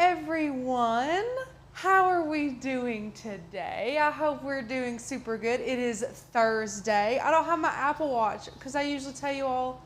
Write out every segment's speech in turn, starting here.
everyone. How are we doing today? I hope we're doing super good. It is Thursday. I don't have my Apple Watch because I usually tell you all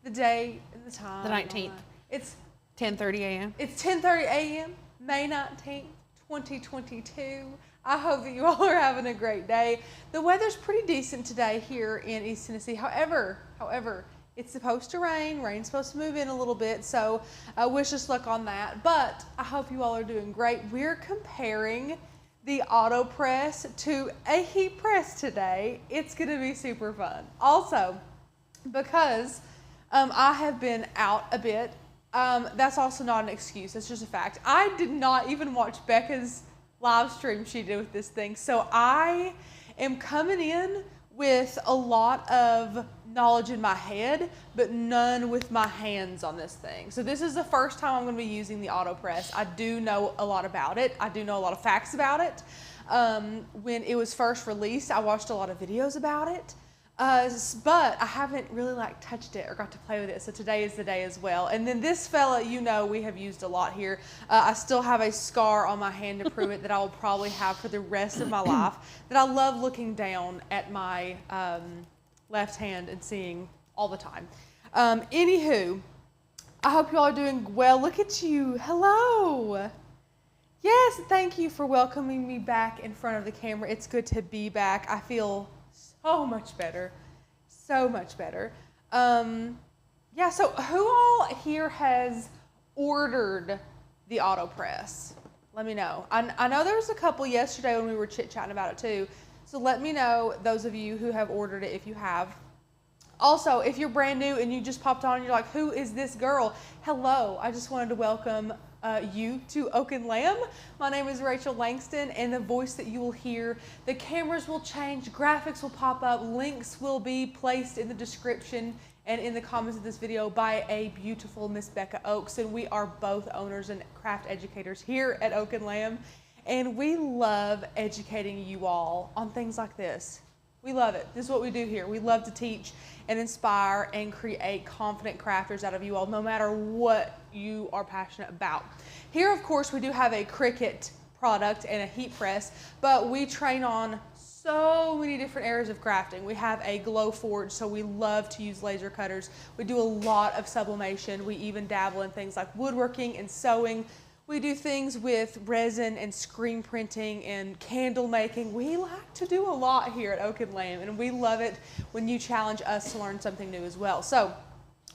the day and the time. The 19th. It's 10:30 a.m. It's 10:30 a.m. May 19th, 2022. I hope that you all are having a great day. The weather's pretty decent today here in East Tennessee. However, it's supposed to rain. Rain's supposed to move in a little bit, so wish us luck on that. But I hope you all are doing great. We're comparing the Autopress to a heat press today. It's going to be super fun. Also, because I have been out a bit, that's also not an excuse. That's just a fact. I did not even watch Becca's live stream she did with this thing, so I am coming in with a lot of knowledge in my head, but none with my hands on this thing. So this is the first time I'm going to be using the Autopress. I do know a lot about it. I do know a lot of facts about it. When it was first released, I watched a lot of videos about it. But I haven't really touched it or got to play with it, so today is the day as well. And then this fella, we have used a lot here. I still have a scar on my hand to prove it that I will probably have for the rest of my life, that I love looking down at my left hand and seeing all the time. Anywho, I hope you all are doing well. Look at you. Hello. Yes, thank you for welcoming me back in front of the camera. It's good to be back. I feel so much better. So much better. Yeah, so who all here has ordered the Autopress? Let me know. I know there was a couple yesterday when we were chit-chatting about it too. So let me know, those of you who have ordered it, if you have. Also, if you're brand new and you just popped on and you're like, who is this girl? Hello, I just wanted to welcome you to Oak and Lamb. My name is Rachel Langston, and the voice that you will hear, the cameras will change, graphics will pop up, links will be placed in the description and in the comments of this video by a beautiful Miss Becca Oaks, and we are both owners and craft educators here at Oak and Lamb, and we love educating you all on things like this. We love it. This is what we do here. We love to teach and inspire and create confident crafters out of you all, no matter what you are passionate about. Here, of course, we do have a Cricut product and a heat press, but we train on so many different areas of crafting. We have a glow forge, so we love to use laser cutters. We do a lot of sublimation. We even dabble in things like woodworking and sewing. We do things with resin and screen printing and candle making. We like to do a lot here at Oak and Lamb, and we love it when you challenge us to learn something new as well. So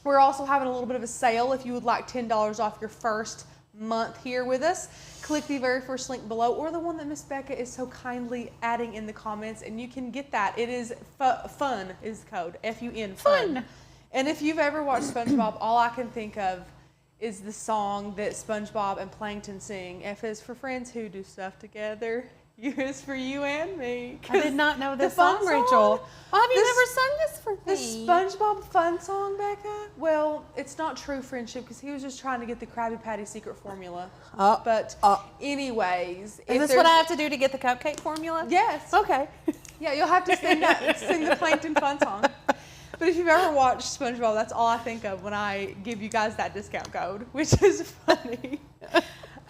we're also having a little bit of a sale. If you would like $10 off your first month here with us, click the very first link below, or the one that Miss Becca is so kindly adding in the comments, and you can get that. It is FUN is the code, F-U-N, fun. And if you've ever watched SpongeBob, all I can think of is the song that SpongeBob and Plankton sing. F is for friends who do stuff together. U is for you and me. I did not know this song, Rachel. Why have you never sung this for me? The SpongeBob fun song, Becca? Well, it's not true friendship because he was just trying to get the Krabby Patty secret formula. Anyways. Is this what I have to do to get the cupcake formula? Yes. Okay. Yeah, you'll have to sing the Plankton fun song. But if you've ever watched SpongeBob, that's all I think of when I give you guys that discount code, which is funny.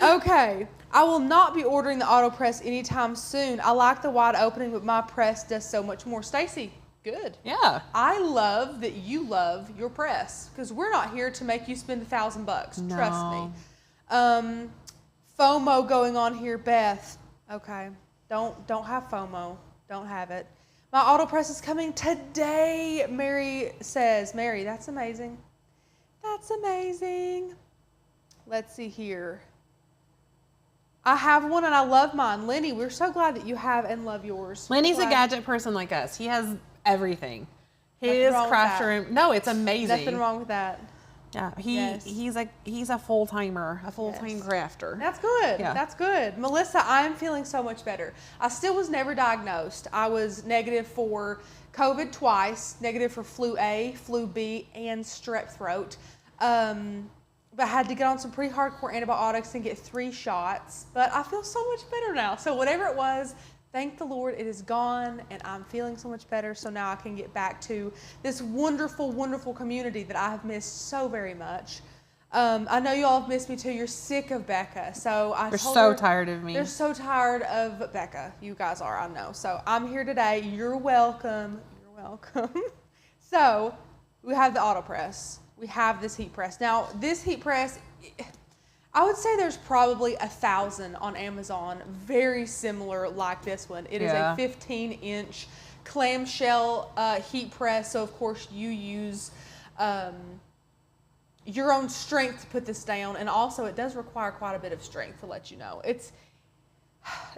Okay, I will not be ordering the Autopress anytime soon. I like the wide opening, but my press does so much more. Stacy, good. Yeah. I love that you love your press, because we're not here to make you spend $1,000. No. Trust me. FOMO going on here, Beth. Okay, don't have FOMO. Don't have it. My Autopress is coming today, Mary says. Mary, that's amazing. That's amazing. Let's see here. I have one and I love mine. Lenny, we're so glad that you have and love yours. Lenny's a gadget person like us. He has everything. His craft room. No, it's amazing. Nothing wrong with that. Yeah, he's a full-timer, a full-time crafter. That's good. Yeah. That's good. Melissa, I'm feeling so much better. I still was never diagnosed. I was negative for COVID twice, negative for flu A, flu B, and strep throat. But I had to get on some pretty hardcore antibiotics and get 3 shots. But I feel so much better now. So whatever it was, thank the Lord, it is gone, and I'm feeling so much better, so now I can get back to this wonderful, wonderful community that I have missed so very much. I know you all have missed me too. You're sick of Becca. So They're so tired of me. They're so tired of Becca. You guys are, I know. So I'm here today. You're welcome. You're welcome. So we have the Autopress. We have this heat press. Now, this heat press, I would say there's probably 1,000 on Amazon, very similar like this one. It is a 15-inch clamshell heat press. So, of course, you use your own strength to put this down, and also it does require quite a bit of strength, to let you know.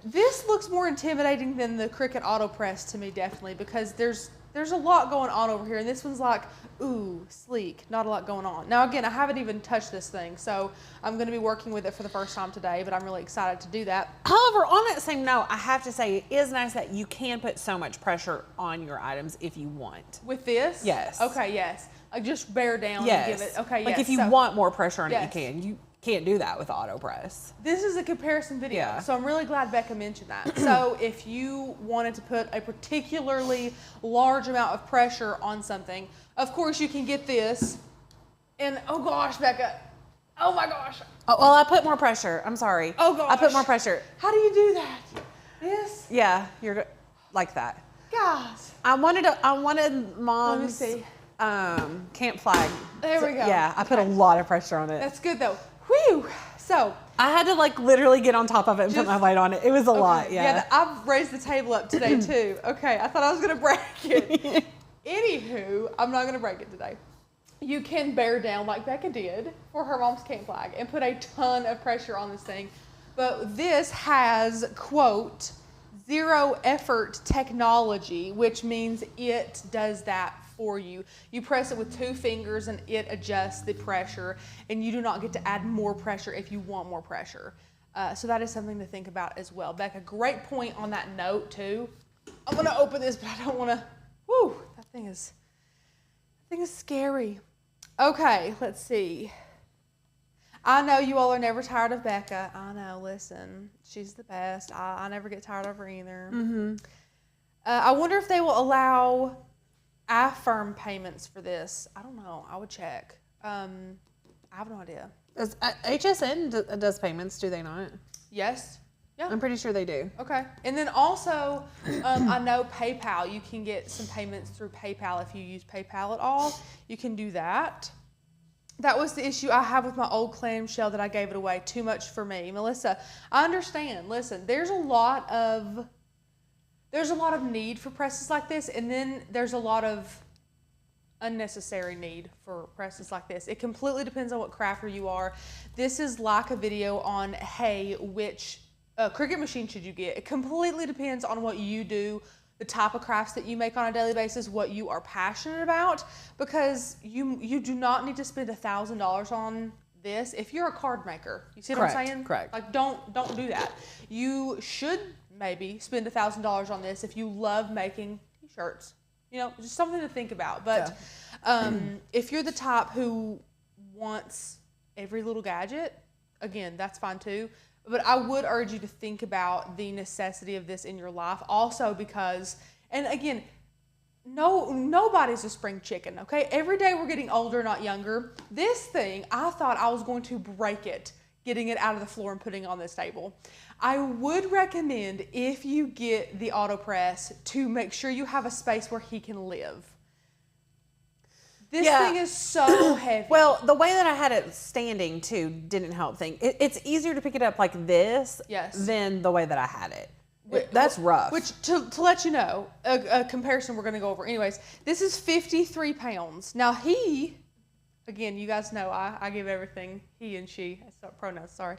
This looks more intimidating than the Cricut Autopress to me, definitely, because there's a lot going on over here, and this one's like, ooh, sleek, not a lot going on. Now again, I haven't even touched this thing, so I'm going to be working with it for the first time today, but I'm really excited to do that. However, on that same note, I have to say it is nice that you can put so much pressure on your items if you want. With this? Yes. Okay, yes. Like just bear down yes. and give it, okay, like yes. if you want more pressure on yes. it, you can. You can't do that with Autopress. This is a comparison video, yeah. so I'm really glad Becca mentioned that. So if you wanted to put a particularly large amount of pressure on something, of course you can get this, and oh gosh, Becca, oh my gosh. Oh, well, I put more pressure. I'm sorry. Oh gosh. I put more pressure. How do you do that? This? Yeah, you're like that. Guys. I wanted Mom's Let me see. camp flag. There we go. Yeah, I put a lot of pressure on it. That's good though. Whew. So I had to like literally get on top of it and put my weight on it. It was a lot. Yeah. I've raised the table up today too. Okay, I thought I was gonna break it. Anywho, I'm not gonna break it today. You can bear down like Becca did for her mom's camp flag and put a ton of pressure on this thing. But this has, quote, zero effort technology, which means it does that for you. You press it with 2 fingers and it adjusts the pressure, and you do not get to add more pressure if you want more pressure. So that is something to think about as well. Becca, great point on that note too. I'm gonna open this, but I don't wanna, whew, that thing is scary. Okay, let's see. I know you all are never tired of Becca. I know, listen, she's the best. I never get tired of her either. Mm-hmm. I wonder if they will allow iFirm payments for this. I don't know. I would check. I have no idea. HSN does payments, do they not? Yes. Yeah. I'm pretty sure they do. Okay. And then also, I know PayPal. You can get some payments through PayPal if you use PayPal at all. You can do that. That was the issue I have with my old clamshell that I gave it away. Too much for me. Melissa, I understand. Listen, there's a lot of need for presses like this, and then there's a lot of unnecessary need for presses like this. It completely depends on what crafter you are. This is like a video on, hey, which Cricut machine should you get? It completely depends on what you do, the type of crafts that you make on a daily basis, what you are passionate about, because you do not need to spend $1,000 on this if you're a card maker. You see what I'm saying? Correct. Like don't do that. You should maybe spend $1,000 on this if you love making t-shirts. You know, just something to think about. But if you're the type who wants every little gadget, again, that's fine too. But I would urge you to think about the necessity of this in your life. Also because, and again, nobody's a spring chicken, okay? Every day we're getting older, not younger. This thing, I thought I was going to break it, getting it out of the floor and putting it on this table. I would recommend, if you get the Autopress, to make sure you have a space where he can live. This thing is so heavy. Well, the way that I had it standing too didn't help things. It's easier to pick it up like this than the way that I had it. That's rough. Which, to let you know, a comparison we're going to go over. Anyways, this is 53 pounds. Now he, again, you guys know I give everything he and she, pronouns, sorry.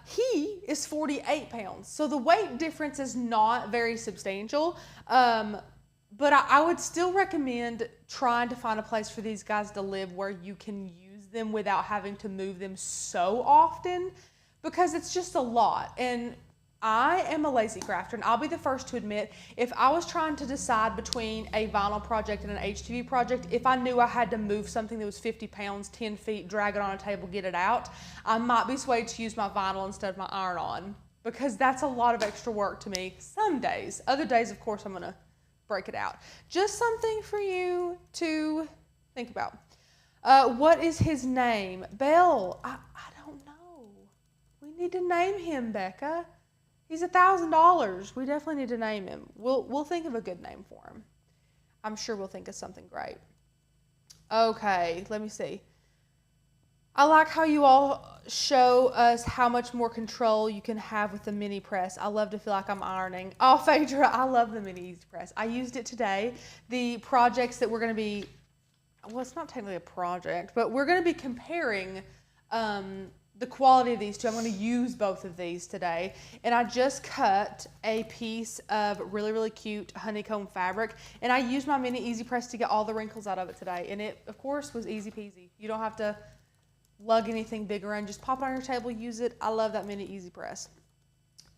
He is 48 pounds. So the weight difference is not very substantial. But I would still recommend trying to find a place for these guys to live where you can use them without having to move them so often, because it's just a lot. And I am a lazy crafter, and I'll be the first to admit, if I was trying to decide between a vinyl project and an HTV project, if I knew I had to move something that was 50 pounds, 10 feet, drag it on a table, get it out, I might be swayed to use my vinyl instead of my iron-on, because that's a lot of extra work to me some days. Other days, of course, I'm going to break it out. Just something for you to think about. What is his name? Bell. I don't know. We need to name him, Becca. He's $1,000. We definitely need to name him. We'll think of a good name for him. I'm sure we'll think of something great. Okay, let me see. I like how you all show us how much more control you can have with the mini press. I love to feel like I'm ironing. Oh, Phaedra, I love the mini easy press. I used it today. The projects that we're going to be, well, it's not technically a project, but we're going to be comparing the quality of these two. I'm going to use both of these today. And I just cut a piece of really, really cute honeycomb fabric. And I used my mini easy press to get all the wrinkles out of it today. And it, of course, was easy peasy. You don't have to lug anything big around. Just pop it on your table, use it. I love that mini easy press.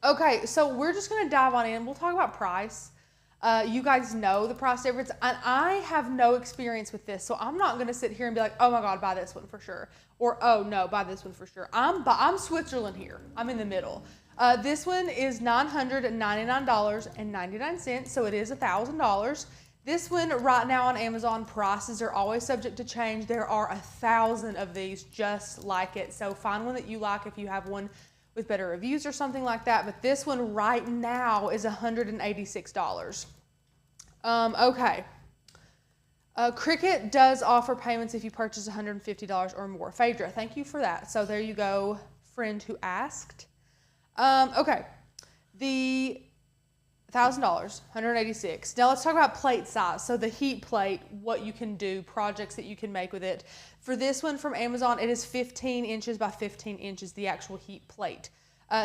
Okay, so we're just going to dive on in. We'll talk about price. You guys know the price difference, and I have no experience with this, so I'm not going to sit here and be like, oh my God, buy this one for sure, or oh no, buy this one for sure. I'm Switzerland here. I'm in the middle. This one is $999.99, so it is $1,000. This one right now on Amazon, prices are always subject to change. There are 1,000 of these just like it, so find one that you like if you have one with better reviews or something like that. But this one right now is $186. Okay. Cricut does offer payments if you purchase $150 or more. Phaedra, thank you for that. So there you go, friend who asked. Okay. The $1,000, $186. Now let's talk about plate size. So the heat plate, what you can do, projects that you can make with it. For this one from Amazon, it is 15 inches by 15 inches, the actual heat plate.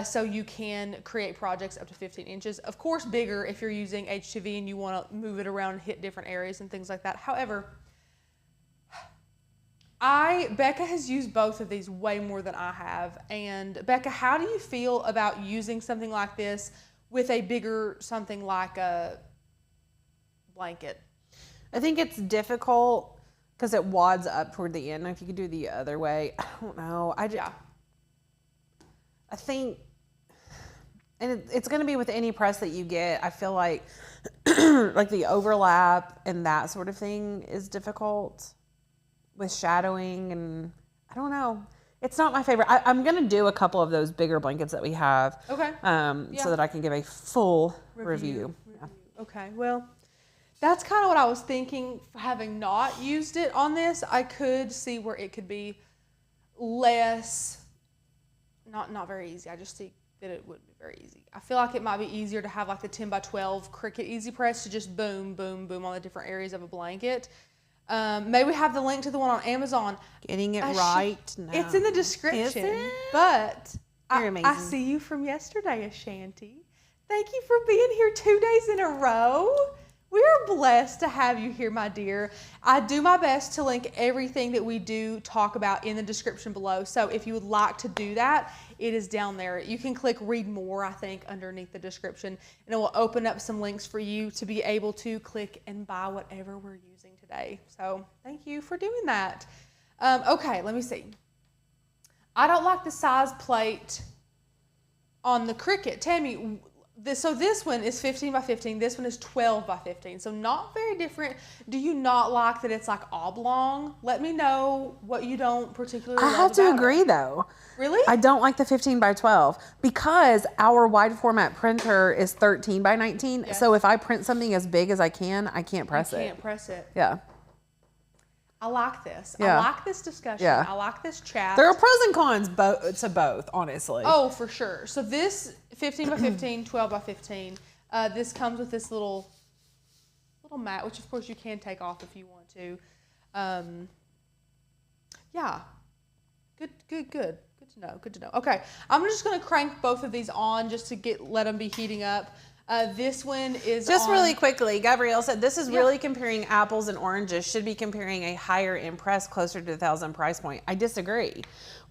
So you can create projects up to 15 inches. Of course, bigger if you're using HTV and you want to move it around and hit different areas and things like that. However, Becca has used both of these way more than I have. And Becca, how do you feel about using something like this with a bigger something like a blanket? I think it's difficult because it wads up toward the end. If you could do the other way, I don't know. I think, and it's going to be with any press that you get. I feel like like the overlap and that sort of thing is difficult with shadowing, and I don't know. It's not my favorite. I'm going to do a couple of those bigger blankets that we have. Okay. So that I can give a full review. Yeah. Okay. Well, that's kind of what I was thinking. Having not used it on this, I could see where it could be less, not very easy. I just think that it wouldn't be very easy. I feel like it might be easier to have like the 10 by 12 Cricut Easy Press to just boom, boom, boom on the different areas of a blanket. Maybe we have the link to the one on Amazon. Getting it right now. It's in the description. Is it? But I see you from yesterday, Ashanti. Thank you for being here 2 days in a row. We are blessed to have you here, my dear. I do my best to link everything that we do talk about in the description below. So if you would like to do that, it is down there. You can click read more, I think, underneath the description, and it will open up some links for you to be able to click and buy whatever we're using today. So thank you for doing that. Okay, let me see. I don't like the size plate on the Cricut. Tammy, so this one is 15 by 15. This one is 12 by 15. So not very different. Do you not like that it's like oblong? Let me know what you don't particularly love. I have to agree though. Really? I don't like the 15 by 12 because our wide format printer is 13 by 19. Yes. So if I print something as big as I can't press it. You can't press it. Yeah. I like this. Yeah. I like this discussion. Yeah. I like this chat. There are pros and cons to both, honestly. Oh, for sure. So this 15 by 15, 12 by 15, this comes with this little mat, which of course you can take off if you want to. Yeah. Good to know. Okay. I'm just going to crank both of these on just to let them be heating up. This one is just really quickly. Gabrielle said this is really comparing apples and oranges. Should be comparing a higher end press closer to the $1,000 price point. I disagree,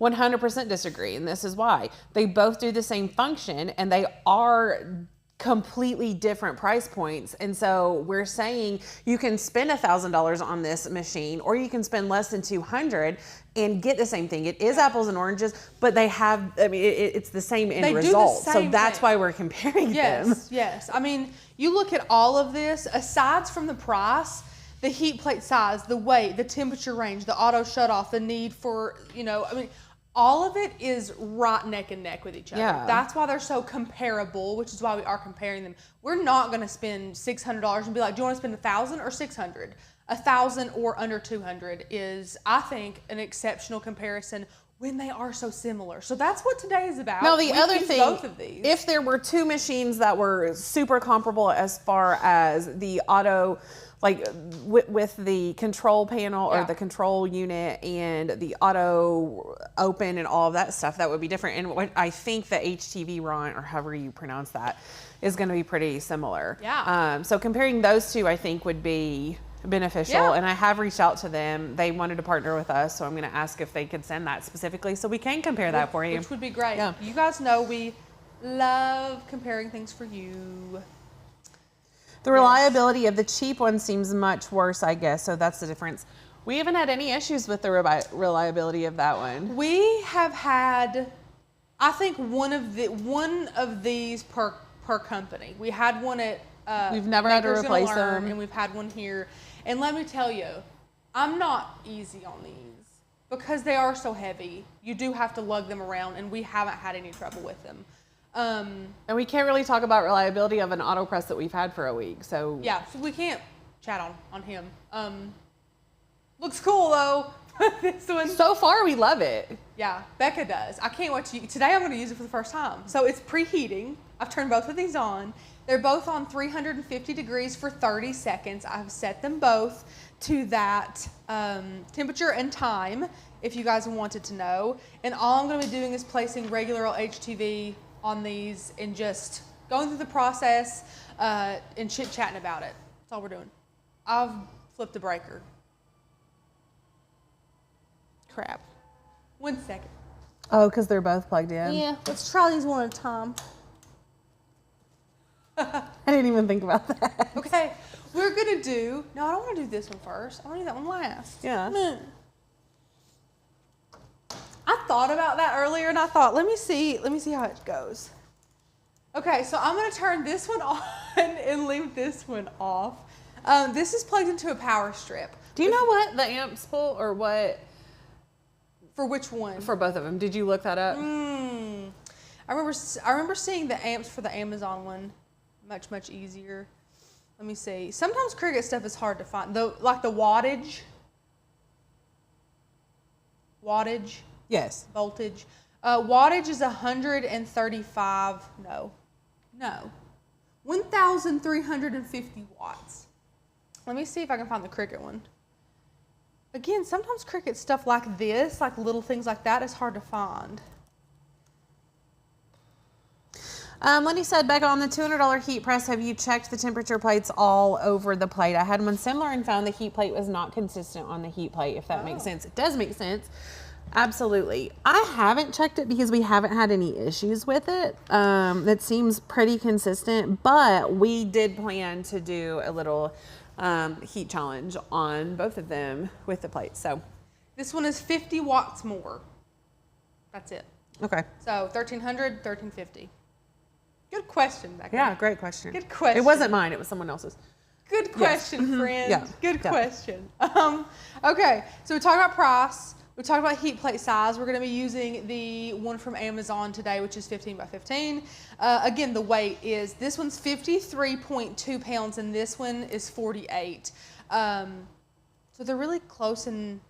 100% disagree, and this is why. They both do the same function, and they are completely different price points. And so we're saying you can spend $1,000 on this machine, or you can spend less than $200 and get the same thing. It is apples and oranges, but they have, I mean, it's the same end result. So that's why we're comparing them. Yes. I mean, you look at all of this, aside from the price, the heat plate size, the weight, the temperature range, the auto shut off, the need for, I mean, all of it is right neck and neck with each other. Yeah. That's why they're so comparable, which is why we are comparing them. We're not going to spend $600 and be like, do you want to spend $1,000 or $600? $1,000 or under $200 is, I think, an exceptional comparison when they are so similar. So that's what today is about. Now, the We've other used thing, both of these. if there were two machines that were super comparable as far as the auto, like with the control panel or Yeah. the control unit and the auto open and all of that stuff, that would be different. And what I think the HTV Ron, or however you pronounce that, is going to be pretty similar. Yeah. So comparing those two, I think, would be beneficial. Yeah. And I have reached out to them. They wanted to partner with us, so I'm going to ask if they could send that specifically so we can compare that for you. Which would be great. Yeah. You guys know we love comparing things for you. The reliability of the cheap one seems much worse, I guess, so that's the difference. We haven't had any issues with the reliability of that one. We have had, I think, one of these per company. We had one at We've never had to Maker's Gonna replace Learn, them. and we've had one here. And let me tell you, I'm not easy on these because they are so heavy. You do have to lug them around, and we haven't had any trouble with them. And we can't really talk about reliability of an Autopress that we've had for a week, so. Yeah, so we can't chat on him. Looks cool though. This one. So far, we love it. Yeah, Becca does. I can't wait to use. Today I'm going to use it for the first time. So it's preheating. I've turned both of these on. They're both on 350 degrees for 30 seconds. I've set them both to that temperature and time, if you guys wanted to know. And all I'm going to be doing is placing regular old HTV on these and just going through the process and chit-chatting about it. That's all we're doing. I've flipped a breaker. Crap. 1 second. Oh, because they're both plugged in? Yeah, let's try these one at a time. I didn't even think about that. Okay, we're gonna do, no, I don't wanna do this one first. I wanna do that one last. Yeah. I thought about that earlier and I thought, let me see how it goes. Okay, so I'm gonna turn this one on and leave this one off. This is plugged into a power strip. Do you know what the amps pull or what? For which one? For both of them. Did you look that up? I remember seeing the amps for the Amazon one much easier. Let me see. Sometimes Cricut stuff is hard to find. Like the wattage. Yes. Voltage. Wattage is 135. No. 1,350 watts. Let me see if I can find the Cricut one. Again, sometimes Cricut stuff like this, like little things like that, is hard to find. Lenny said, Becca, on the $200 heat press, have you checked the temperature plates all over the plate? I had one similar and found the heat plate was not consistent on the heat plate, if that makes sense. It does make sense. Absolutely. I haven't checked it because we haven't had any issues with it. It seems pretty consistent, but we did plan to do a little heat challenge on both of them with the plates. So This one is 50 watts more. That's it. okay. So 1,300, 1,350. Good question, Becca. Yeah, great question. Good question. It wasn't mine, it was someone else's. Good question, friend. Yeah. Good Yeah. question. Okay, so we talked about price. We talked about heat plate size. We're going to be using the one from Amazon today, which is 15 by 15. Again, the weight is, this one's 53.2 pounds and this one is 48. So they're really close in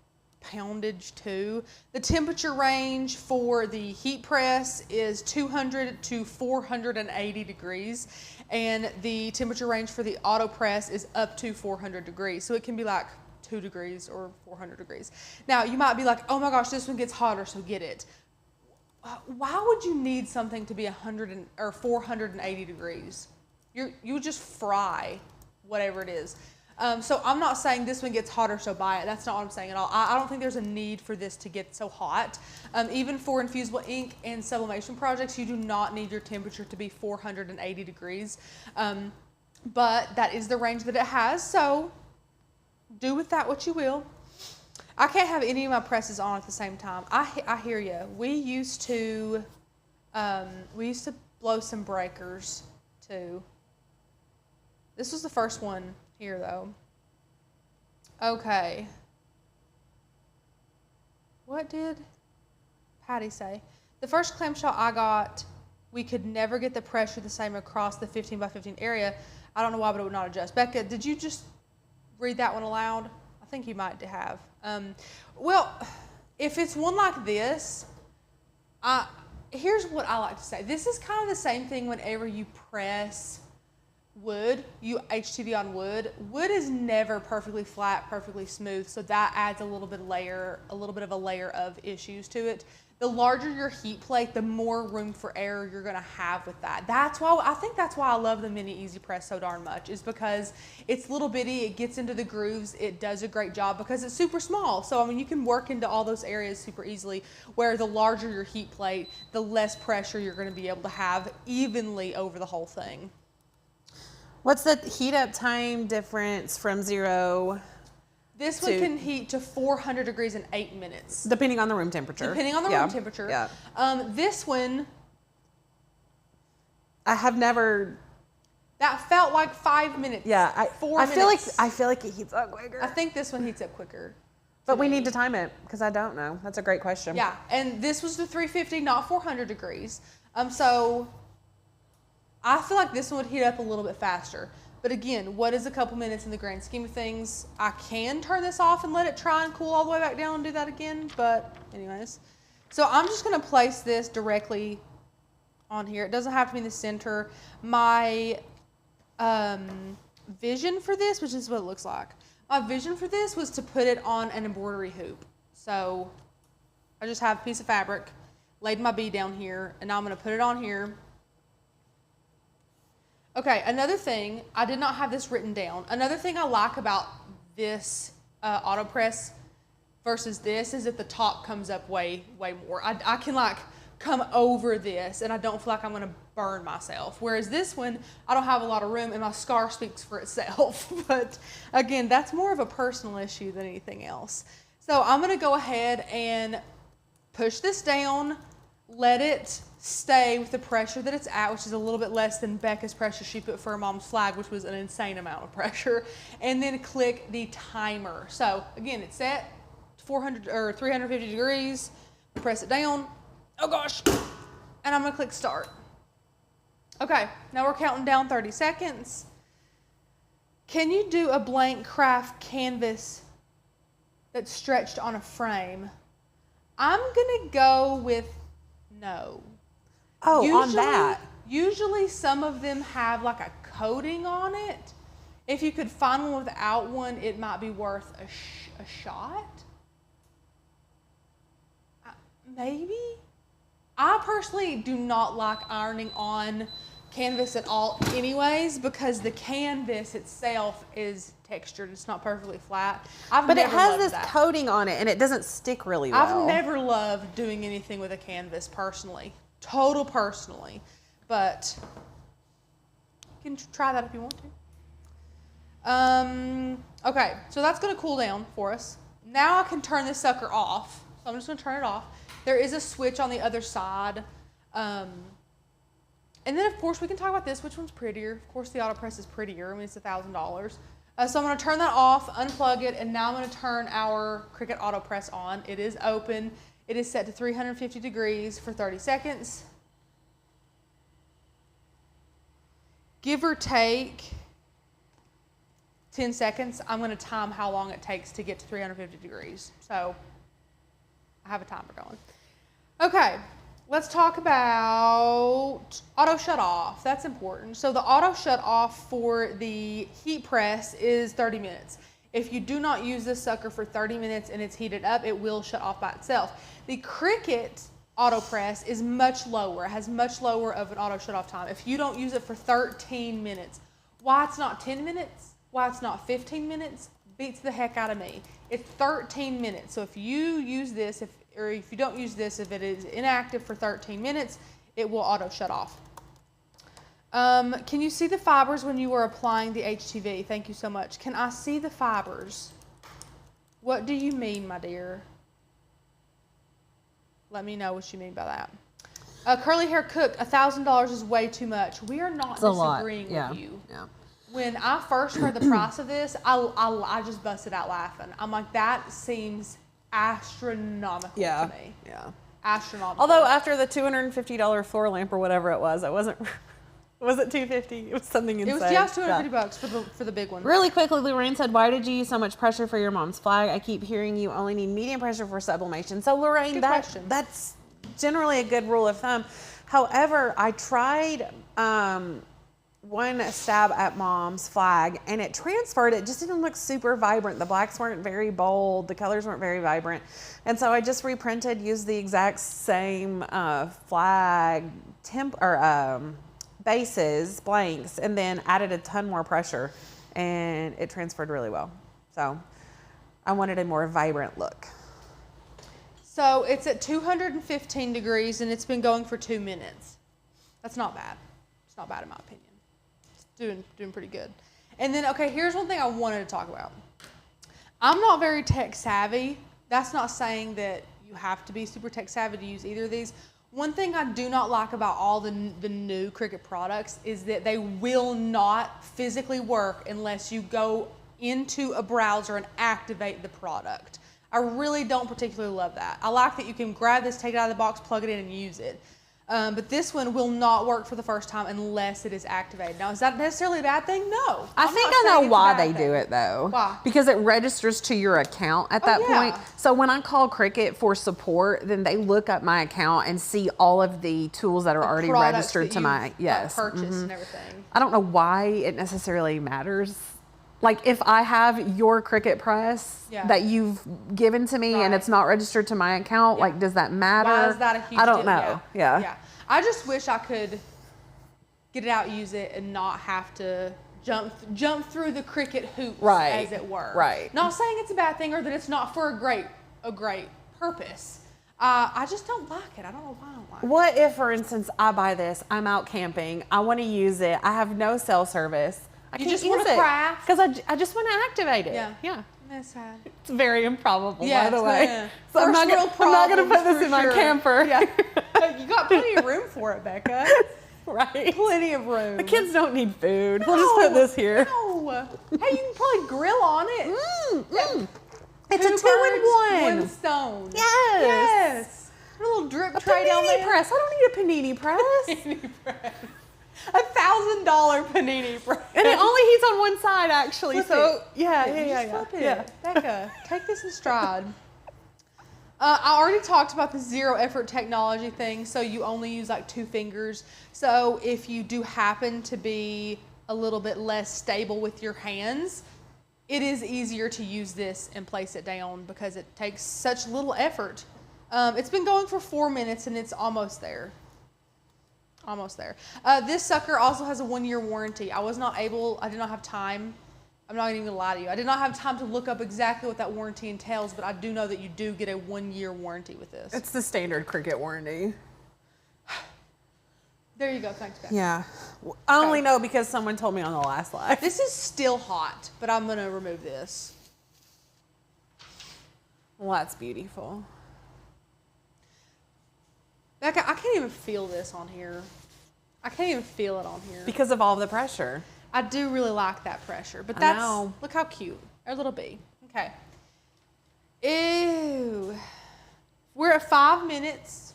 poundage too. The temperature range for the heat press is 200 to 480 degrees. And the temperature range for the Autopress is up to 400 degrees. So it can be like 2 degrees or 400 degrees. Now you might be like, oh my gosh, this one gets hotter, so get it. Why would you need something to be 100 or 480 degrees? You would just fry whatever it is. So I'm not saying this one gets hotter, so buy it. That's not what I'm saying at all. I don't think there's a need for this to get so hot. Even for infusible ink and sublimation projects, you do not need your temperature to be 480 degrees. But that is the range that it has, so do with that what you will. I can't have any of my presses on at the same time. I hear you. We used to blow some breakers too. This was the first one here though. Okay. What did Patty say? The first clamshell I got, we could never get the pressure the same across the 15 by 15 area. I don't know why, but it would not adjust. Becca, did you just read that one aloud? I think you might have. Well, if it's one like this, here's what I like to say. This is kind of the same thing whenever you press wood, you HTV on wood. Wood is never perfectly flat, perfectly smooth, so that adds a little bit of a layer of issues to it. The larger your heat plate, the more room for error you're gonna have with that. I think that's why I love the Mini Easy Press so darn much, is because it's little bitty, it gets into the grooves, it does a great job because it's super small. So I mean, you can work into all those areas super easily, where the larger your heat plate, the less pressure you're gonna be able to have evenly over the whole thing. What's the heat up time difference from 0? This one can heat to 400 degrees in 8 minutes. Depending on the room temperature. Depending on the room temperature. Yeah. This one, I have never. That felt like 5 minutes. Yeah, I feel like it heats up quicker. I think this one heats up quicker. But we need to time it because I don't know. That's a great question. Yeah, and this was the 350, not 400 degrees. So I feel like this one would heat up a little bit faster. But again, what is a couple minutes in the grand scheme of things? I can turn this off and let it try and cool all the way back down and do that again. But anyways, so I'm just going to place this directly on here. It doesn't have to be in the center. My vision for this, which is what it looks like. My vision for this was to put it on an embroidery hoop. So I just have a piece of fabric, laid my bead down here, and now I'm going to put it on here. Okay, another thing, I did not have this written down. Another thing I like about this Autopress versus this is that the top comes up way more. I can like come over this and I don't feel like I'm gonna burn myself. Whereas this one, I don't have a lot of room and my scarf speaks for itself. But again, that's more of a personal issue than anything else. So I'm gonna go ahead and push this down, let it stay with the pressure that it's at, which is a little bit less than Becca's pressure she put for her mom's flag, which was an insane amount of pressure, and then click the timer. So again, it's set 400 or 350 degrees, press it down, oh gosh, and I'm gonna click start. Okay, now we're counting down 30 seconds. Can you do a blank craft canvas that's stretched on a frame? I'm gonna go with no. Oh, on that. Usually some of them have like a coating on it. If you could find one without one, it might be worth a shot. Maybe. I personally do not like ironing on canvas at all anyways, because the canvas itself is textured. It's not perfectly flat. But it has this coating on it and it doesn't stick really well. I've never loved doing anything with a canvas personally. Total personally. But you can try that if you want to. Okay, so that's going to cool down for us. Now I can turn this sucker off. So I'm just going to turn it off. There is a switch on the other side. And then, of course, we can talk about this. Which one's prettier? Of course, the Autopress is prettier. I mean, it's $1,000. So I'm going to turn that off, unplug it, and now I'm going to turn our Cricut Autopress on. It is open. It is set to 350 degrees for 30 seconds. Give or take 10 seconds. I'm going to time how long it takes to get to 350 degrees. So I have a timer going. Okay, let's talk about auto shut off. That's important. So the auto shut off for the heat press is 30 minutes. If you do not use this sucker for 30 minutes and it's heated up, it will shut off by itself. The Cricut Autopress is much lower. It has much lower of an auto shut off time. If you don't use it for 13 minutes, why it's not 10 minutes, why it's not 15 minutes, beats the heck out of me. It's 13 minutes. So if you use this, or if you don't use this, if it is inactive for 13 minutes, it will auto shut off. Can you see the fibers when you are applying the HTV? Thank you so much. Can I see the fibers? What do you mean, my dear? Let me know what you mean by that. Curly hair cook, $1,000 is way too much. We are not disagreeing with you. Yeah. when I first heard the price of this, I just busted out laughing. I'm like, that seems astronomical to me. Yeah. Astronomical. Although after the $250 floor lamp or whatever it was, was it $250? It was something insane. It was just $250 for the big one. Really quickly, Lorraine said, why did you use so much pressure for your mom's flag? I keep hearing you only need medium pressure for sublimation. So Lorraine, that's generally a good rule of thumb. However, I tried one stab at mom's flag and it transferred. It just didn't look super vibrant. The blacks weren't very bold. The colors weren't very vibrant. And so I just reprinted, used the exact same flag bases, blanks, and then added a ton more pressure and it transferred really well. So I wanted a more vibrant look. So it's at 215 degrees and it's been going for 2 minutes. That's not bad. It's not bad in my opinion. It's doing pretty good. And then, okay, here's one thing I wanted to talk about. I'm not very tech savvy. That's not saying that you have to be super tech savvy to use either of these. One thing I do not like about all the new Cricut products is that they will not physically work unless you go into a browser and activate the product. I really don't particularly love that. I like that you can grab this, take it out of the box, plug it in, and use it. But this one will not work for the first time unless it is activated. Now, is that necessarily a bad thing? No. I think I know why they do it though. Why? Because it registers to your account at that point. So when I call Cricut for support, then they look up my account and see all of the tools that are already registered to my purchase and everything. I don't know why it necessarily matters. Like if I have your Cricut press that you've given to me and it's not registered to my account, like does that matter? Why is that a huge I don't deal? know. Yeah. I just wish I could get it out, use it, and not have to jump through the Cricut hoops, as it were. Right. Not saying it's a bad thing or that it's not for a great purpose. I just don't like it. I don't know why I don't like it. What if, for instance, I buy this, I'm out camping, I want to use it, I have no cell service. You just want to craft? Because I just want to activate it. Yeah. That's sad. It's very improbable, by the way. Yeah. So I'm not going to put this in my camper. Yeah. You got plenty of room for it, Becca. Right. Plenty of room. The kids don't need food. We'll just put this here. No. Hey, you can probably grill on it. It's a 2-in-1. One stone. Yes. A little drip tray down there. Press. I don't need a panini press. Panini press. $1,000 panini press. And it only heats on one side, actually. Flip it. Yeah. Flip it. Becca, take this in stride. I already talked about the zero effort technology thing, so you only use like 2 fingers. So if you do happen to be a little bit less stable with your hands, it is easier to use this and place it down because it takes such little effort. It's been going for 4 minutes and it's almost there. Almost there. This sucker also has a 1-year warranty. I did not have time. I'm not even gonna lie to you. I did not have time to look up exactly what that warranty entails, but I do know that you do get a 1-year warranty with this. It's the standard Cricut warranty. There you go. Thanks, Becca. Yeah. I only know because someone told me on the last live. This is still hot, but I'm gonna remove this. Well, that's beautiful. Becca, I can't even feel this on here. I can't even feel it on here. Because of all the pressure. I do really like that pressure, but look how cute. Our little bee. Okay. Ew. We're at 5 minutes.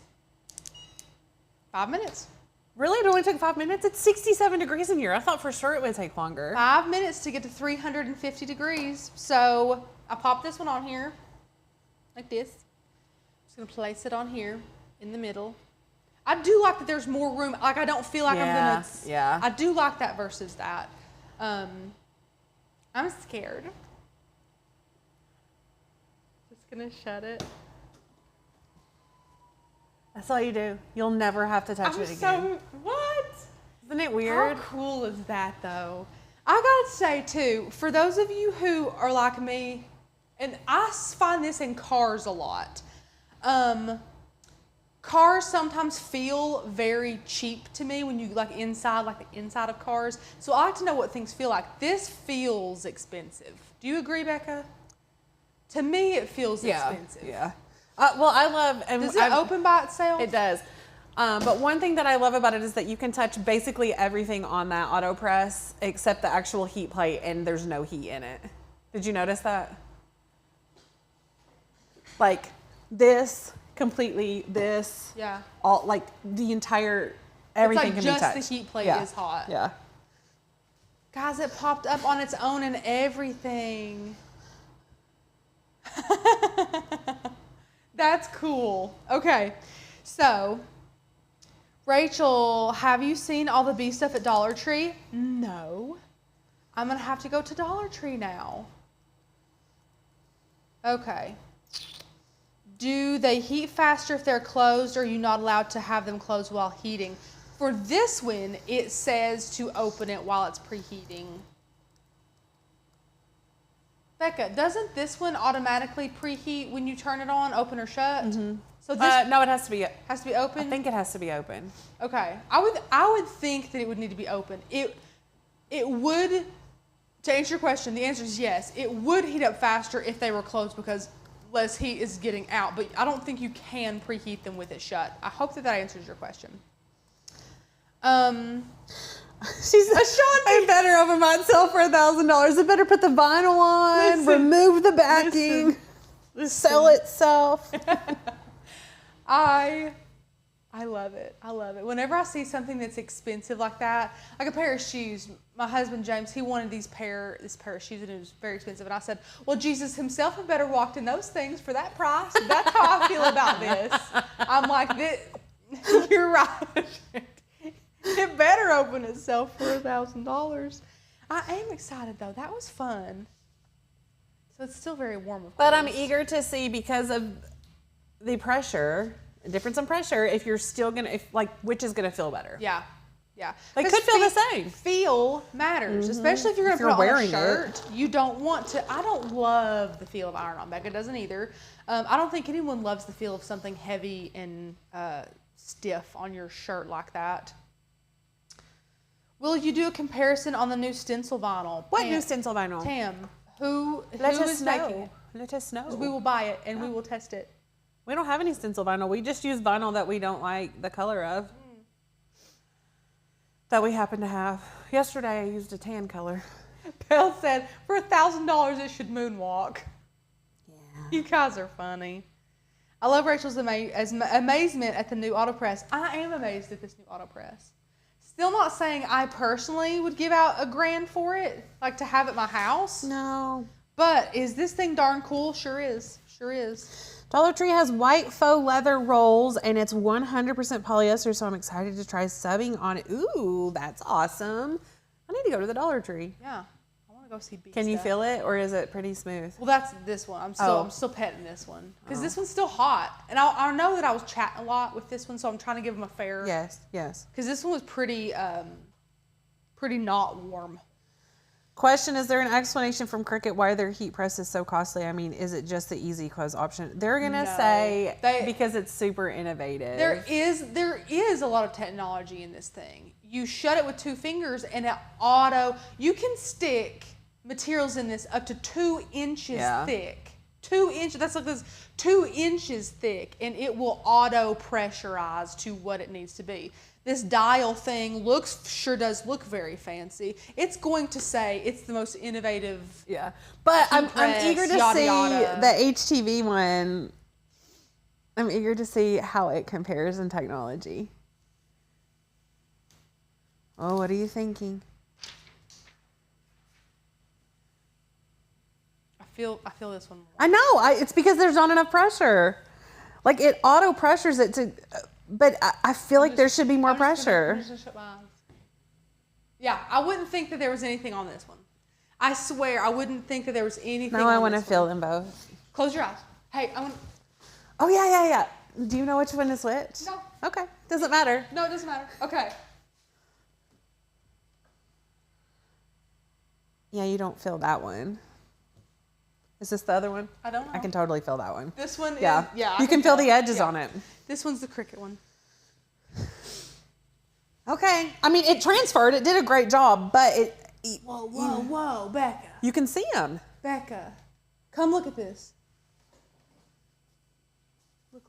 5 minutes. Really? It only took 5 minutes? It's 67 degrees in here. I thought for sure it would take longer. 5 minutes to get to 350 degrees. So I popped this one on here like this. Just gonna place it on here in the middle. I do like that there's more room. Like I don't feel like I'm gonna. Yeah. I do like that versus that. I'm scared. Just gonna shut it. That's all you do. You'll never have to touch it again. What? Isn't it weird? How cool is that though? I gotta say too, for those of you who are like me, and I find this in cars a lot. Cars sometimes feel very cheap to me when you like the inside of cars. So I like to know what things feel like. This feels expensive. Do you agree, Becca? To me, it feels expensive. Yeah. Well, I love. And does it open by itself? It does. But one thing that I love about it is that you can touch basically everything on that Autopress except the actual heat plate, and there's no heat in it. Did you notice that? Like this, completely, this. Yeah. All, like the entire, everything it's like can be touched. just the heat plate Yeah. is hot. Yeah. Guys, it popped up on its own and everything. That's cool. Okay, so Rachel, have you seen all the bee stuff at Dollar Tree? No. I'm gonna have to go to Dollar Tree now. Okay. Do they heat faster if they're closed, or are you not allowed to have them closed while heating? For this one, it says to open it while it's preheating. Becca, doesn't this one automatically preheat when you turn it on, open or shut? Mm-hmm. So this No, it has to be. has to be open. I think it has to be open. Okay, I would think that it would need to be open. It would. To answer your question, the answer is yes. It would heat up faster if they were closed because less heat is getting out. But I don't think you can preheat them with it shut. I hope that answers your question. She's I better open myself for $1,000. I better put the vinyl on, remove the backing, sell itself. I love it. I love it. Whenever I see something that's expensive like that, like a pair of shoes, my husband James, he wanted this pair of shoes and it was very expensive. And I said, well, Jesus himself had better walked in those things for that price. That's how I feel about this. I'm like, you're right. It better open itself for $1,000. I am excited though. That was fun. So it's still very warm, of course. But I'm eager to see, because of the pressure, difference in pressure, if you're still gonna, which is gonna feel better. Yeah. Yeah. They could feel the same. Feel matters, especially if you're going to put on wearing a shirt. You don't want to. I don't love the feel of iron-on. Becca doesn't either. I don't think anyone loves the feel of something heavy and stiff on your shirt like that. Will you do a comparison on the new stencil vinyl? What new stencil vinyl? Tam, who Let is us making know. it? Let us know. We will buy it and we will test it. We don't have any stencil vinyl. We just use vinyl that we don't like the color of. That we happen to have. Yesterday I used a tan color. Belle said, for $1,000 it should moonwalk. Yeah. You guys are funny. I love Rachel's amazement at the new Autopress. I am amazed at this new Autopress. Still not saying I personally would give out $1,000 for it, like to have at my house. No. But is this thing darn cool? Sure is. Sure is. Dollar Tree has white faux leather rolls, and it's 100% polyester, so I'm excited to try subbing on it. Ooh, that's awesome. I need to go to the Dollar Tree. Yeah. I want to go see bee Can you stuff. feel it, or is it pretty smooth? Well, that's this one. I'm still petting this one because this one's still hot, and I know that I was chatting a lot with this one, so I'm trying to give them a fair. Yes, yes. Because this one was pretty not warm. Question, is there an explanation from Cricut why their heat press is so costly? I mean, is it just the easy close option? They're going to say because it's super innovative. There is a lot of technology in this thing. You shut it with 2 fingers and it you can stick materials in this up to 2 inches thick. 2 inches, that's like this 2 inches thick, and it will auto pressurize to what it needs to be. This dial thing sure does look very fancy. It's going to say it's the most innovative. Yeah, but I'm eager to see yada. the HTV one. I'm eager to see how it compares in technology. Oh, what are you thinking? I feel this one more. I know. It's because there's not enough pressure. Like it auto pressures it to. But I feel like there should be more pressure. I'm just gonna shut my eyes. Yeah, I wouldn't think that there was anything on this one. I swear, I wouldn't think that there was anything. No, I want to feel them both. Close your eyes. Hey, I want. Oh yeah. Do you know which one is which? No. Okay, doesn't matter. No, it doesn't matter. Okay. Yeah, you don't feel that one. Is this the other one? I don't know. I can totally feel that one. This one is. Yeah. Yeah. You can feel the edges on it. This one's the Cricut one. Okay. I mean, it transferred. It did a great job, but Whoa, Becca. you can see them. Becca, come look at this. Look.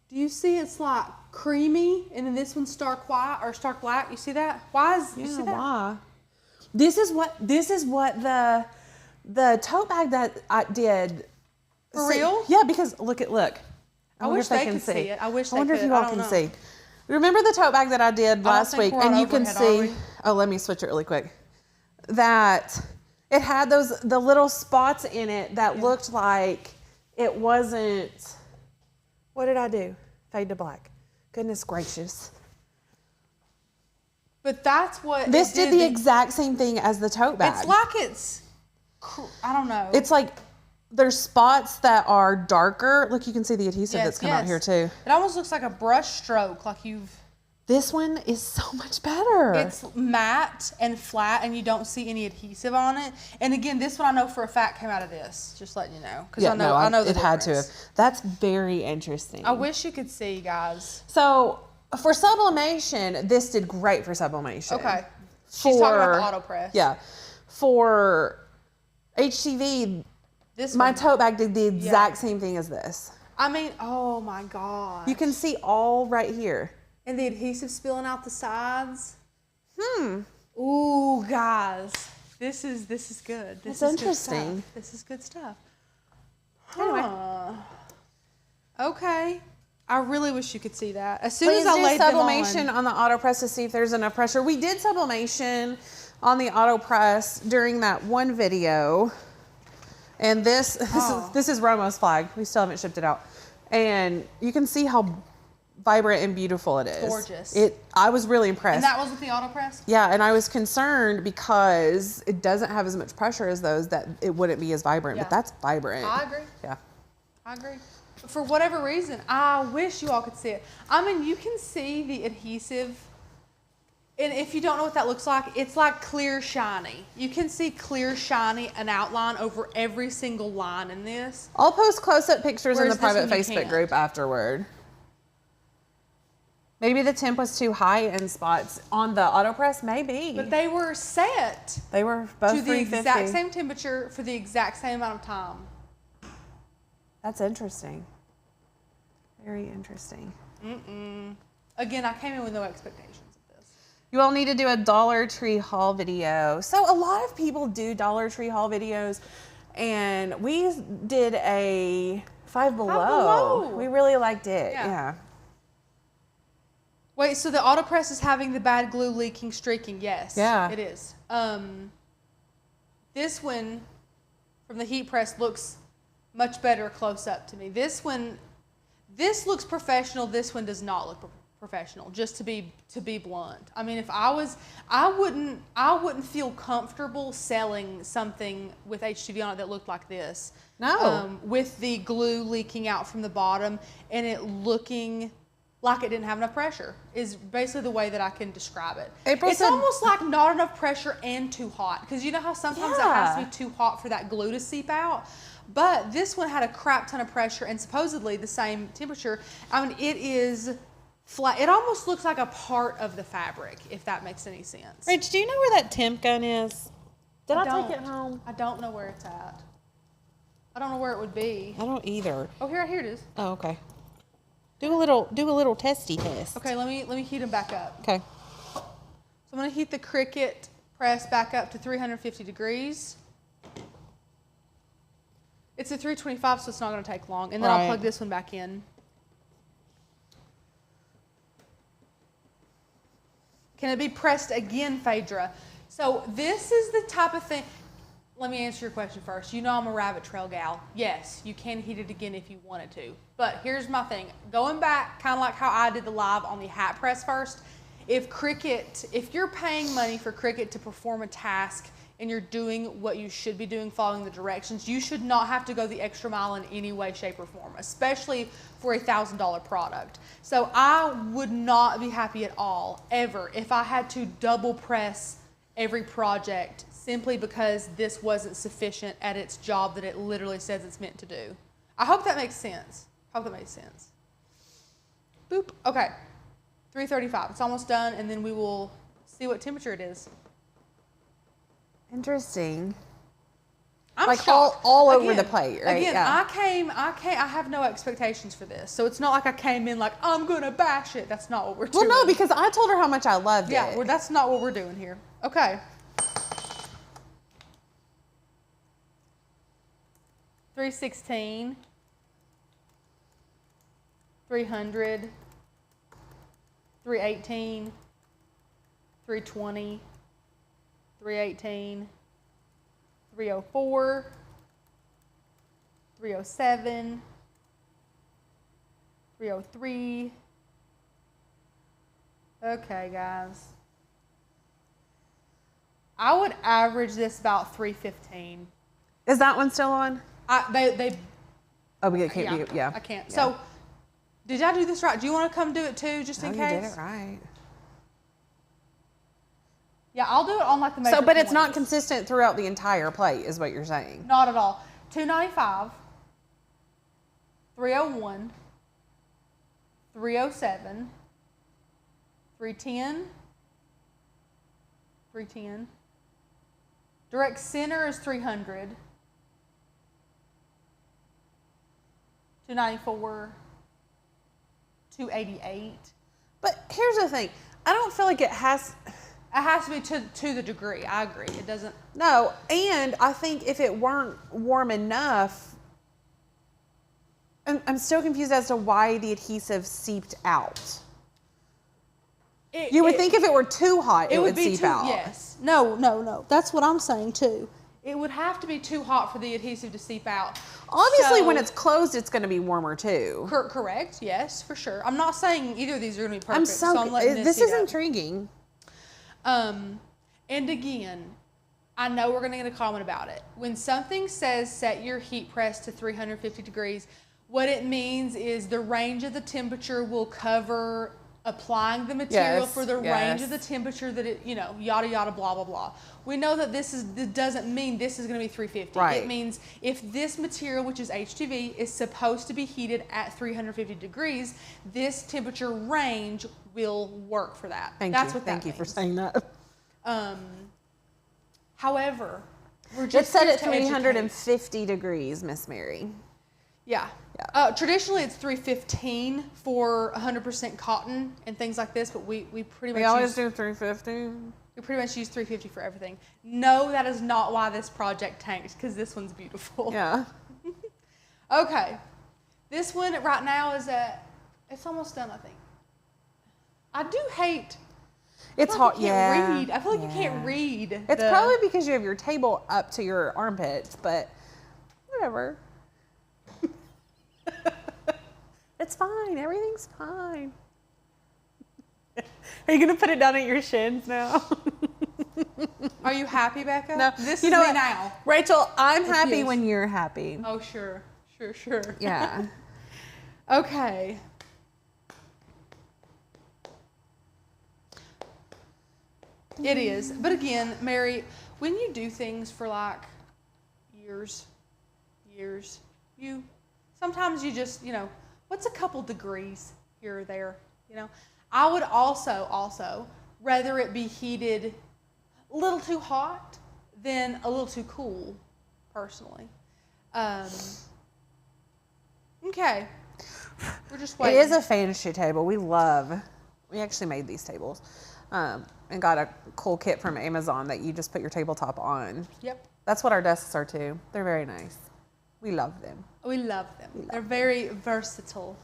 Do you see it's like creamy, and then this one's stark white or stark black? You see that? Why is you see that? Why? This is what the tote bag that I did. For real? Yeah, because look. I wish they could see it. I wish they could. I wonder if you all can see. Remember the tote bag that I did last week, and you can see. Oh, let me switch it really quick. That it had the little spots in it that looked like it wasn't. What did I do? Fade to black. Goodness gracious. But that's what this did. The exact same thing as the tote bag. It's like I don't know. It's like there's spots that are darker. Look, you can see the adhesive that's come out here too. It almost looks like a brush stroke, like you've. This one is so much better. It's matte and flat, and you don't see any adhesive on it. And again, this one I know for a fact came out of this. Just letting you know, because I know the it had difference. to have. That's very interesting. I wish you could see, guys. So for sublimation, this did great for sublimation. Okay. She's talking about the Autopress. Yeah. For HTV, my tote bag did the exact same thing as this. I mean, oh my God. You can see all right here. And the adhesive spilling out the sides. Ooh, guys. This is good. This is interesting. Good stuff. This is good stuff. Anyway. Okay. I really wish you could see that. As soon as I laid them sublimation on the Autopress to see if there's enough pressure. We did sublimation on the Autopress during that one video. And this is Romo's flag. We still haven't shipped it out. And you can see how vibrant and beautiful it is. Gorgeous. I was really impressed. And that was with the Autopress? Yeah, and I was concerned because it doesn't have as much pressure as those that it wouldn't be as vibrant, but that's vibrant. I agree. Yeah. I agree. For whatever reason, I wish you all could see it. I mean, you can see the adhesive, and if you don't know what that looks like, it's like clear shiny. You can see clear shiny, an outline over every single line in this. I'll post close-up pictures in the private Facebook can't. group afterward. Maybe the temp was too high in spots on the Autopress, maybe. But they were set. They were both to the 350. exact same temperature for the exact same amount of time. That's interesting. Very interesting. Again, I came in with no expectations of this. You all need to do a Dollar Tree haul video. So a lot of people do Dollar Tree haul videos, and we did a Five Below. We really liked it. Yeah. Wait, so the Autopress is having the bad glue leaking, streaking? Yes. Yeah. It is. This one from the heat press looks much better close up to me. This looks professional. This one does not look professional, just to be blunt. I mean, if I wouldn't feel comfortable selling something with HTV on it that looked like this. No. With the glue leaking out from the bottom and it looking like it didn't have enough pressure is basically the way that I can describe it. It's almost like not enough pressure and too hot, because you know how sometimes it has to be too hot for that glue to seep out. But this one had a crap ton of pressure and supposedly the same temperature. I mean, it is flat. It almost looks like a part of the fabric, if that makes any sense. Rich, do you know where that temp gun is? Did I take it home? I don't know where it's at. I don't know where it would be. I don't either. Oh, here it is. Oh, okay. Do a little testy test. Okay, let me heat them back up. Okay. So I'm going to heat the Cricut press back up to 350 degrees. It's a 325, so it's not going to take long. And then I'll plug this one back in. Can it be pressed again, Phaedra? So this is the type of thing. Let me answer your question first. You know I'm a rabbit trail gal. Yes, you can heat it again if you wanted to. But here's my thing. Going back, kind of like how I did the live on the hat press first, if you're paying money for Cricut to perform a task and you're doing what you should be doing, following the directions, you should not have to go the extra mile in any way, shape, or form, especially for a $1,000 product. So I would not be happy at all, ever, if I had to double press every project simply because this wasn't sufficient at its job that it literally says it's meant to do. I hope that makes sense. Boop. Okay. 335. It's almost done, and then we will see what temperature it is. Interesting. I'm like shocked. all over the plate, right? Again, Yeah. I have no expectations for this. So it's not like I came in like, I'm going to bash it. That's not what we're doing. Well, no, because I told her how much I loved it. Yeah, that's not what we're doing here. Okay. 316, 300, 318, 320, 318, 304, 307, 303. Okay, guys. I would average this about 315. Is that one still on? They Oh, we can't. Yeah, I can't. Yeah. So, did I do this right? Do you want to come do it too, just in You case? did it right. Yeah, I'll do it on like the major So, but it's not points. consistent throughout the entire plate, is what you're saying. Not at all. 295, 301, 307, 310, 310. Direct center is 300. 294, 288. But here's the thing. I don't feel like it has. It has to be to the degree. I agree. It doesn't. No, and I think if it weren't warm enough, I'm still confused as to why the adhesive seeped out. You would think if it were too hot, it would seep out. Yes. No. That's what I'm saying too. It would have to be too hot for the adhesive to seep out. Obviously, So- when it's closed, it's going to be warmer too. Correct. Yes, for sure. I'm not saying either of these are going to be perfect. I'm so. I'm letting This heat is up. intriguing. And again, I know we're going to get a comment about it. When something says set your heat press to 350 degrees, what it means is the range of the temperature will cover applying the material Yes, for the range yes. of the temperature that it, yada, yada, blah, blah, blah. We know that this doesn't mean this is going to be 350. Right. It means if this material, which is HTV, is supposed to be heated at 350 degrees, this temperature range will work for that. That's what that Thank you for means. saying that. However, we're It's just set here at to educate. 350 degrees, Miss Mary. Yeah. Traditionally, it's 315 for 100% cotton and things like this, but we pretty much We always use, do 350. we pretty much use 350 for everything. No, that is not why this project tanked, because this one's beautiful. Yeah. Okay. This one right now is it's almost done, I think. I do hate. It's I feel like hot. you can't Yeah. read. I feel like you Yeah. can't read. It's the- probably because you have your table up to your armpits, but whatever. It's fine. Everything's fine. Are you gonna put it down at your shins now? Are you happy, Becca? No. This You is know me what? now. Rachel, I'm happy Yes. when you're happy. Oh, sure. Yeah. Okay. It is. But again, Mary, when you do things for like years, sometimes you just, what's a couple degrees here or there, I would also rather it be heated a little too hot than a little too cool, personally. Okay. We're just It waiting. is a fantasy table. We actually made these tables and got a cool kit from Amazon that you just put your tabletop on. Yep. That's what our desks are too. They're very nice. We love them. We love them. They're very versatile.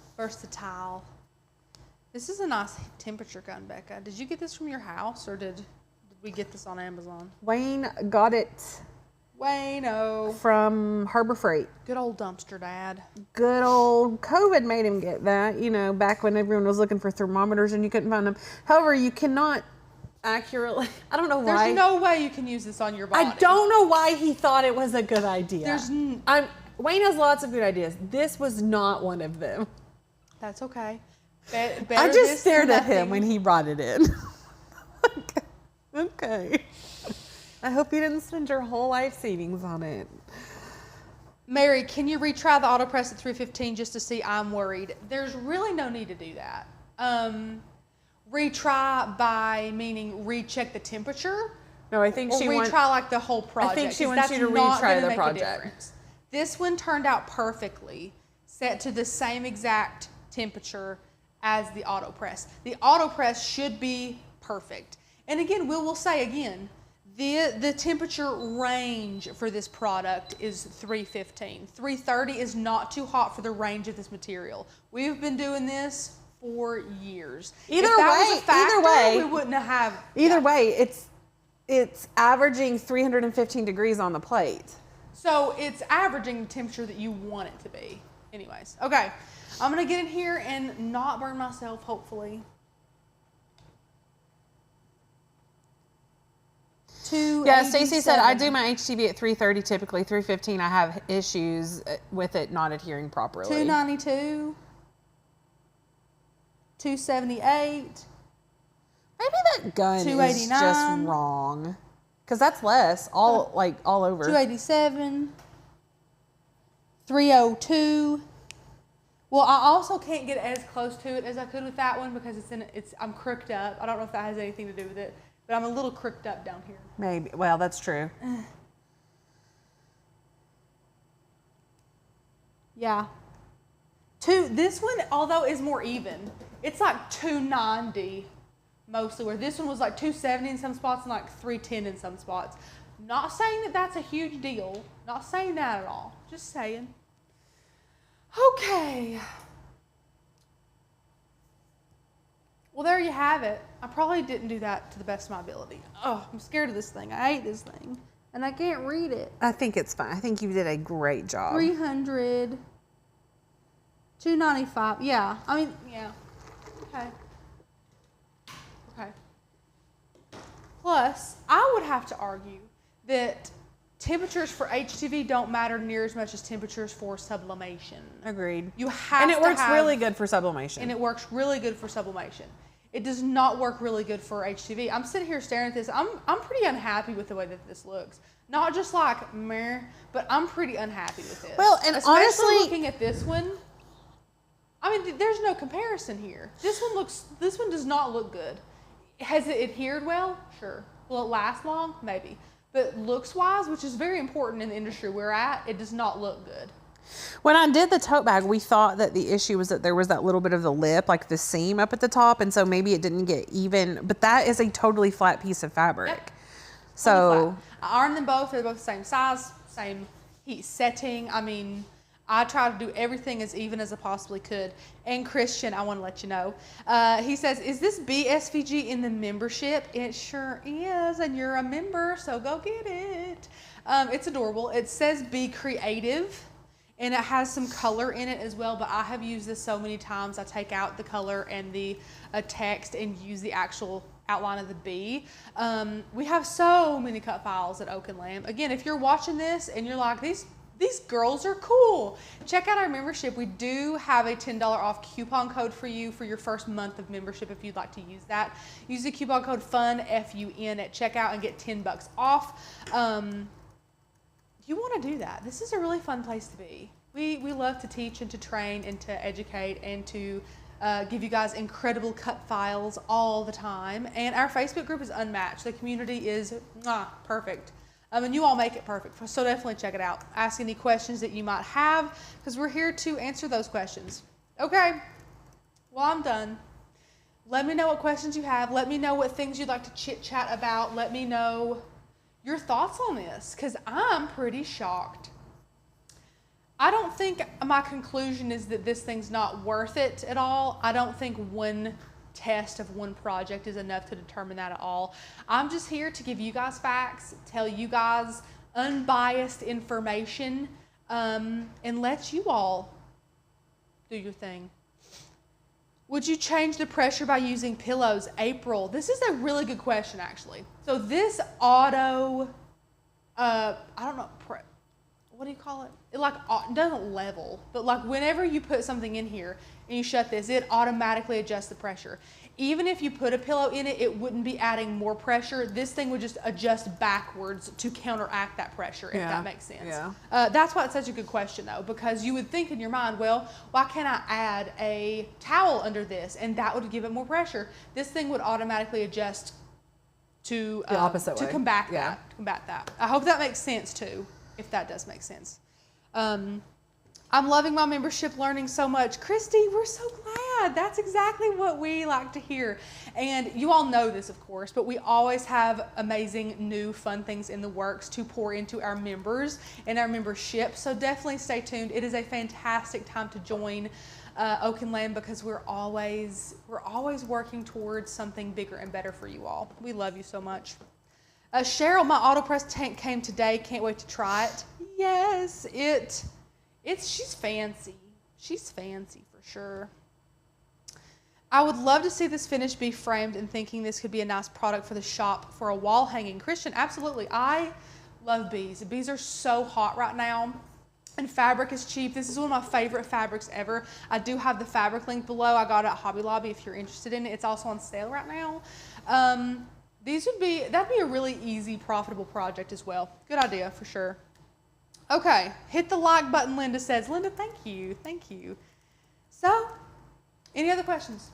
This is a nice temperature gun, Becca. Did you get this from your house or did we get this on Amazon? Wayne got it Wayno. from Harbor Freight. Good old dumpster dad. Good old COVID made him get that, back when everyone was looking for thermometers and you couldn't find them. However, you cannot accurately, I don't know why. There's no way you can use this on your body. I don't know why he thought it was a good idea. There's Wayne has lots of good ideas. This was not one of them. That's okay. I just stared at him when he brought it in. Okay. I hope you didn't spend your whole life savings on it. Mary, can you retry the Autopress at 315 just to see? I'm worried. There's really no need to do that. Retry by meaning recheck the temperature. No, I think or she retry wants. like the whole project. I think she 'cause wants you to that's not retry gonna the make a project. difference. This one turned out perfectly, set to the same exact temperature as the Autopress. The Autopress should be perfect. And again, we will say again, the temperature range for this product is 315. 330 is not too hot for the range of this material. We've been doing this for years. Either if that way- was a factor, either way- we wouldn't have. Either yeah. way, it's averaging 315 degrees on the plate. So it's averaging the temperature that you want it to be. Anyways, okay. I'm gonna get in here and not burn myself, hopefully. Yeah, Stacy said, I do my HTV at 330 typically. 315, I have issues with it not adhering properly. 292, 278. Maybe that gun is 289. just wrong. Because that's less, all over. 287, 302. Well, I also can't get as close to it as I could with that one because I'm crooked up. I don't know if that has anything to do with it, but I'm a little crooked up down here. Maybe. Well, that's true. Yeah. This one, although is more even, it's like 290 mostly, where this one was like 270 in some spots and like 310 in some spots. Not saying that that's a huge deal. Not saying that at all. Just saying. Okay. Well, there you have it. I probably didn't do that to the best of my ability. Oh, I'm scared of this thing. I hate this thing. And I can't read it. I think it's fine. I think you did a great job. 300, 295. Yeah. I mean, yeah. Okay. Okay. Plus, I would have to argue that temperatures for HTV don't matter near as much as temperatures for sublimation. Agreed. You have And it to works have- really good for sublimation. And it works really good for sublimation. It does not work really good for HTV. I'm sitting here staring at this. I'm pretty unhappy with the way that this looks. Not just like meh, but I'm pretty unhappy with this. Well, and especially honestly, looking at this one, I mean, there's no comparison here. This one does not look good. Has it adhered well? Sure. Will it last long? Maybe. But looks-wise, which is very important in the industry we're at, it does not look good. when I did the tote bag, we thought that the issue was that there was that little bit of the lip, like the seam up at the top, and so maybe it didn't get even. But that is a totally flat piece of fabric. Yep. So Totally flat. I ironed them both. They're both the same size, same heat setting. I mean, I try to do everything as even as I possibly could. And Christian, I want to let you know, he says, is this BSVG in the membership? It sure is, and you're a member, so go get it. It's adorable. It says Be Creative, and it has some color in it as well, but I have used this so many times. I take out the color and the text and use the actual outline of the bee. We have so many cut files at Oak and Lamb. Again, if you're watching this and you're like, these girls are cool, check out our membership. We do have a $10 off coupon code for you for your first month of membership if you'd like to use that. Use the coupon code FUN, F-U-N, at checkout and get $10 off. You want to do that. This is a really fun place to be. We love to teach and to train and to educate and to give you guys incredible cut files all the time. And our Facebook group is unmatched. The community is perfect. And you all make it perfect. So definitely check it out. Ask any questions that you might have because we're here to answer those questions. Okay, well, I'm done. Let me know what questions you have. Let me know what things you'd like to chit chat about. Let me know your thoughts on this because I'm pretty shocked. I don't think my conclusion is that this thing's not worth it at all. I don't think one test of one project is enough to determine that at all. I'm just here to give you guys facts, tell you guys unbiased information, and let you all do your thing. Would you change the pressure by using pillows? April, this is a really good question actually. So this auto, I don't know, what do you call it? It like doesn't level, but like whenever you put something in here and you shut this, it automatically adjusts the pressure. Even if you put a pillow in it, it wouldn't be adding more pressure. This thing would just adjust backwards to counteract that pressure, if that makes sense. Yeah. That's why it's such a good question though, because you would think in your mind, well, why can't I add a towel under this and that would give it more pressure? This thing would automatically adjust to The opposite way. combat Yeah. that. To combat that. I hope that makes sense too, if that does make sense. I'm loving my membership, learning so much. Christy, we're so glad. That's exactly what we like to hear. And you all know this, of course, but we always have amazing new fun things in the works to pour into our members and our membership. So definitely stay tuned. It is a fantastic time to join Oak and Lamb because we're always working towards something bigger and better for you all. We love you so much. Cheryl, my Autopress tank came today. Can't wait to try it. Yes, she's fancy. She's fancy for sure. I would love to see this finish be framed and thinking this could be a nice product for the shop for a wall hanging. Christian, absolutely. I love bees. Bees are so hot right now. And fabric is cheap. This is one of my favorite fabrics ever. I do have the fabric link below. I got it at Hobby Lobby if you're interested in it. It's also on sale right now. That'd be a really easy, profitable project as well. Good idea for sure. Okay, hit the like button, Linda says. Linda, thank you. Thank you. So, any other questions?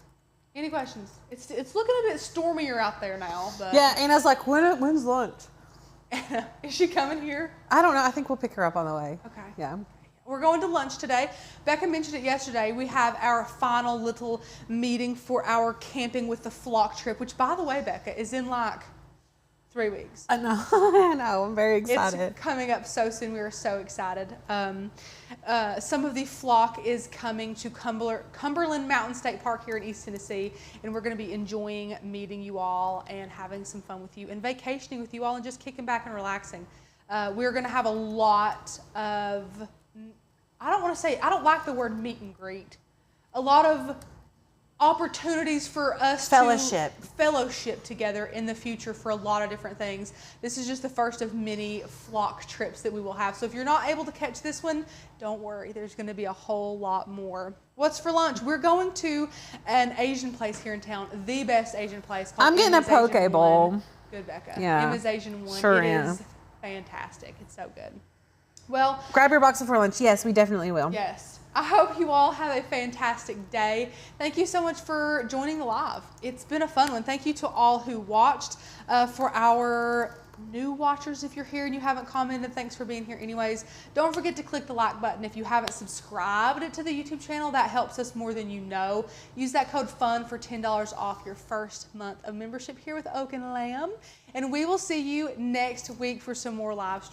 Any questions? It's looking a bit stormier out there now. But Yeah, Anna's like, when's lunch? Is she coming here? I don't know. I think we'll pick her up on the way. Okay. Yeah. We're going to lunch today. Becca mentioned it yesterday. We have our final little meeting for our Camping with the Flock trip, which, by the way, Becca, is in like 3 weeks. I know. I know. I'm very excited. It's coming up so soon. We are so excited. Some of the flock is coming to Cumberland Mountain State Park here in East Tennessee, and we're going to be enjoying meeting you all and having some fun with you and vacationing with you all and just kicking back and relaxing. We're going to have a lot of, I don't like the word meet and greet. A lot of opportunities for us to fellowship together in the future for a lot of different things. This is just the first of many flock trips that we will have. So if you're not able to catch this one, don't worry. There's going to be a whole lot more. What's for lunch? We're going to an Asian place here in town, the best Asian place. I'm getting a poke bowl. Good, Becca. Yeah. Emma's Asian one. Sure It am. is fantastic. It's so good. Well, Grab your box for lunch. Yes, we definitely will. yes. I hope you all have a fantastic day. Thank you so much for joining the live. It's been a fun one. Thank you to all who watched. For our new watchers, if you're here and you haven't commented, thanks for being here anyways. Don't forget to click the like button if you haven't subscribed to the YouTube channel. That helps us more than you know. Use that code FUN for $10 off your first month of membership here with Oak and Lamb. And we will see you next week for some more live streams.